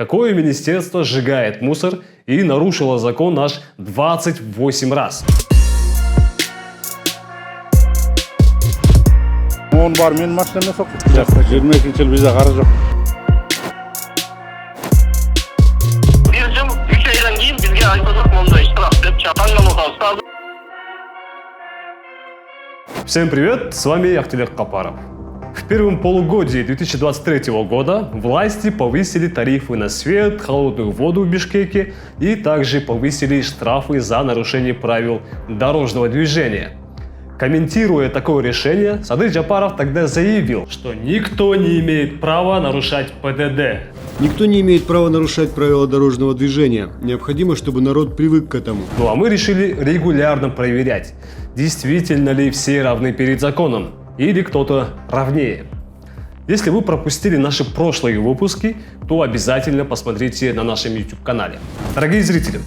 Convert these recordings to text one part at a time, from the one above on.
Какое министерство сжигает мусор и нарушило закон аж 28 раз? Он бар, мен машинаммен соқты. 22 жыл бізде қарыз жоқ. Bir yıl 3 aydan keyin bizge aytıldık monday штраф деп таңдалып. Всем привет, с вами Ахтилек Капаров. В первом полугодии 2023 года власти повысили тарифы на свет, холодную воду в Бишкеке и также повысили штрафы за нарушение правил дорожного движения. Комментируя такое решение, Садыр Джапаров тогда заявил, что никто не имеет права нарушать ПДД. Никто не имеет права нарушать правила дорожного движения. Необходимо, чтобы народ привык к этому. Ну а мы решили регулярно проверять, действительно ли все равны перед законом или кто-то равнее. Если вы пропустили наши прошлые выпуски, то обязательно посмотрите на нашем YouTube-канале. Дорогие зрители,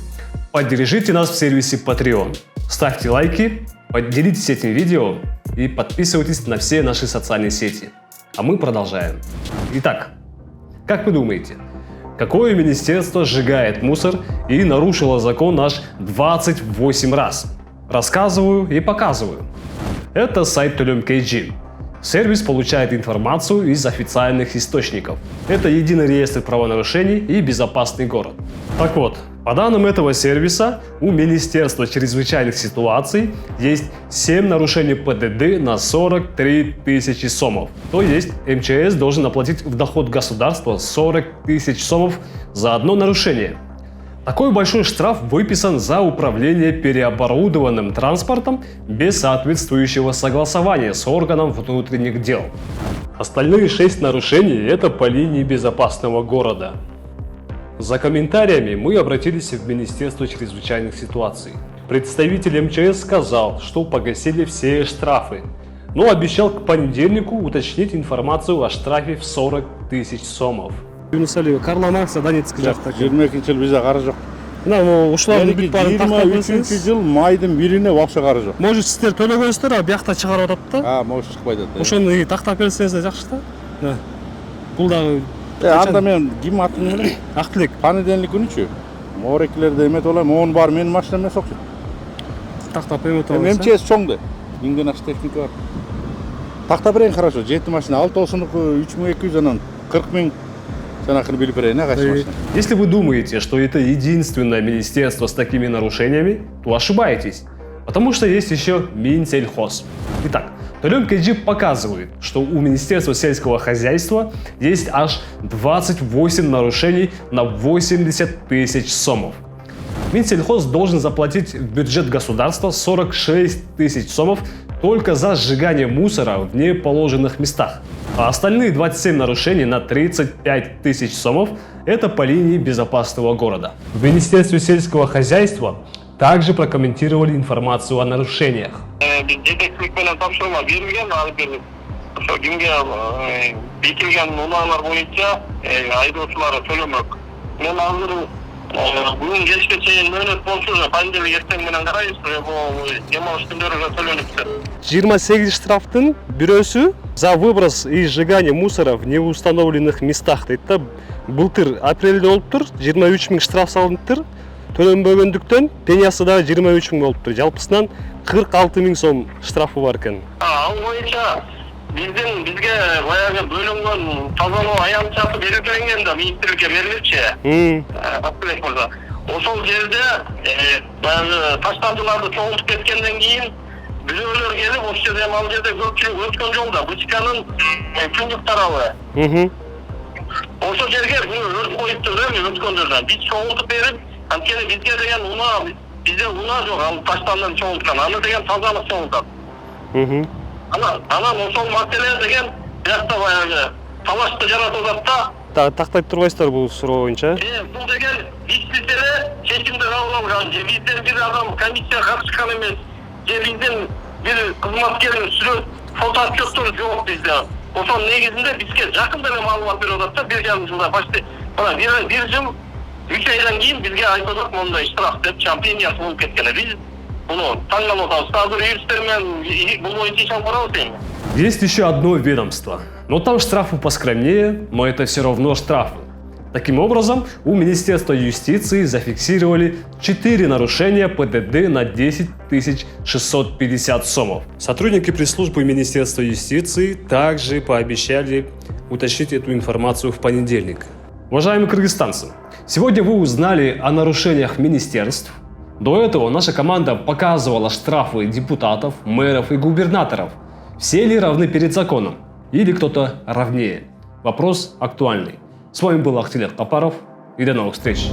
поддержите нас в сервисе Patreon. Ставьте лайки, поделитесь этим видео и подписывайтесь на все наши социальные сети. А мы продолжаем. Итак, как вы думаете, какое министерство сжигает мусор и нарушило закон аж 28 раз? Рассказываю и показываю. Это сайт Төлем.kg. Сервис получает информацию из официальных источников. Это единый реестр правонарушений и безопасный город. Так вот, по данным этого сервиса, у Министерства чрезвычайных ситуаций есть 7 нарушений ПДД на 43 тысячи сомов. То есть МЧС должен оплатить в доход государства 40 тысяч сомов за одно нарушение. Такой большой штраф выписан за управление переоборудованным транспортом без соответствующего согласования с органом внутренних дел. Остальные 6 нарушений – это по линии безопасного города. За комментариями мы обратились в Министерство чрезвычайных ситуаций. Представитель МЧС сказал, что погасили все штрафы, но обещал к понедельнику уточнить информацию о штрафе в 40 тысяч сомов. Карла Маркса Донецкий жақта. 22 жыл бізде қарыз жоқ. Мына ушулардын бүт баарын тактап 23 берсеңиз. жыл майдың біріне вообще қарыз жоқ. Может сиздер төлөгөнсүздөр, а биякта чыгарып атат да. Может шықпайды. Ошону тактап берсеңиз да жакшы да. Бул дагы Анда мен ким атын элем? Актилек. Понедельник күнүчү. Морекилерде эмет олайм, он бар, менин машинаммен соқты. Тактап эмет алып. МЧС чоңду. Иңден аш техника бар. Тактап берейин хорошо. 7 машина, 6 3200 анан 40 000. Если вы думаете, что это единственное министерство с такими нарушениями, то ошибаетесь. Потому что есть еще Минсельхоз. Итак, Төлем.kg показывает, что у Министерства сельского хозяйства есть аж 28 нарушений на 80 тысяч сомов. Минсельхоз должен заплатить в бюджет государства 46 тысяч сомов только за сжигание мусора в неположенных местах. А остальные 27 нарушений на 35 тысяч сомов – это по линии безопасного города. В Министерстве сельского хозяйства также прокомментировали информацию о нарушениях. Жетекчиликменен тапшырма берилген, алып берилип. Ошо кимге бекилген унаалар боюнча айдоочулары төлөмөк. Мен азыр бүгүн кечке чейин мөөнөт болчу, понедельник эртең менен карайбыз, дем алыш күндөрү төлөнүптүр. 28 штрафтын бирөөсү за выброс и сжигание мусора в неустановленных местах дейт да. Былтыр апрелде болуптур, 23 000 штраф салыныптыр. Төлөнбөгөндүктөн пенясы да 23 000 болуптур. Жалпысынан 46 000 сом штрафы бар экен. Ал боюнча бизге баягы бөлүнгөн тазалоо аянтчасы белгиленген да министрликке берилипчи. Актилек мырза. Ошол жерде баягы таштандыларды чоңултуп кеткенден кийин бирөөлөр келип, ошол жерде ал жерде көпчүлүк өткөн жолда бычканын күндүк тарабы. Ошол жерге өрт коюптур да, өткөн жолдан. Биз чоңултуп берип, анткени бизге деген bizde una жок, ал таштандан чоңулткан. Аны деген тазалык чоңултат. Анан ошол маселе деген биякта баягы талашты жаратып атат да. Тактап турбайсыздар бул суроо боюнча. Бул деген бизден деле чечимди кабыл алган, же бизден бир адам комиссия катышкан эмес, же бизден бир кызматкер сүрөт фотоотчеттор жок бизде. Ошол негизинде бизге жакында эле маалымат берип атат да, 1,5 жылда почти. Мына 1 жыл 3 айдан кийин бизге айтылат мондай штраф деп чампиониясы болуп кеткен. Биз буну таңдалып атабыз. Азыр юристтер менен бул боюнча иш алып барабыз эми. Есть еще одно ведомство, но там штрафы поскромнее, но это все равно штрафы. Таким образом, у Министерства юстиции зафиксировали 4 нарушения ПДД на 10 650 сомов. Сотрудники пресс-службы Министерства юстиции также пообещали уточнить эту информацию в понедельник. Уважаемые кыргызстанцы, сегодня вы узнали о нарушениях министерств. До этого наша команда показывала штрафы депутатов, мэров и губернаторов. Все ли равны перед законом? Или кто-то равнее? Вопрос актуальный. С вами был Ахтилер Капаров и до новых встреч.